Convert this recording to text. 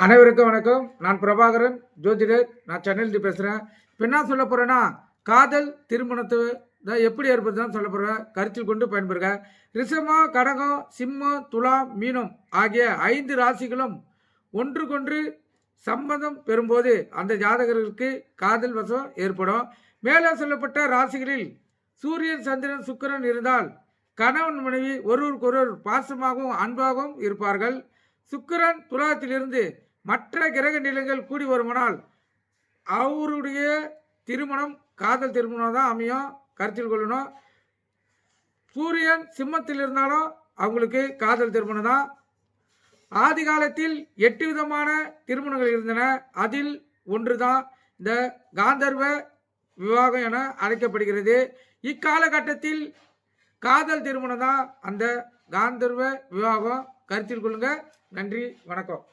அனைவருக்கும் வணக்கம். நான் பிரபாகரன், ஜோதிடர். நான் சென்னையிலிருந்து பேசுகிறேன். இப்போ என்ன சொல்ல போகிறேன்னா, காதல் திருமணத்தை தான் எப்படி ஏற்படுதுன்னு சொல்ல போகிறேன். கருத்தில் கொண்டு பயன்பெறுக. ரிஷபம், கடகம், சிம்மம், துலாம், மீனம் ஆகிய 5 ராசிகளும் ஒன்றுக்கொன்று சம்பந்தம் பெறும்போது அந்த ஜாதகர்களுக்கு காதல் வசம் ஏற்படும். மேலே சொல்லப்பட்ட ராசிகளில் சூரியன், சந்திரன், சுக்கிரன் இருந்தால் கணவன் மனைவி ஒருவருக்கொருவர் பாசமாகவும் அன்பாகவும் இருப்பார்கள். சுக்கிரன் துலாத்திலிருந்து மற்ற கிரக நிலைகள் கூடி வருமானால் அவருடைய திருமணம் காதல் திருமணம் தான் அமையும். கருத்தில் கொள்ளணும். சூரியன் சிம்மத்தில் இருந்தாலும் அவங்களுக்கு காதல் திருமணம் தான். ஆதி காலத்தில் 8 விதமான திருமணங்கள் இருந்தன. அதில் ஒன்று தான் இந்த காந்தர்வ விவாகம் என அழைக்கப்படுகிறது. இக்காலகட்டத்தில் காதல் திருமணம் தான் அந்த காந்தர்வ விவாகம். கருத்தில் கொள்ளுங்க. நன்றி, வணக்கம்.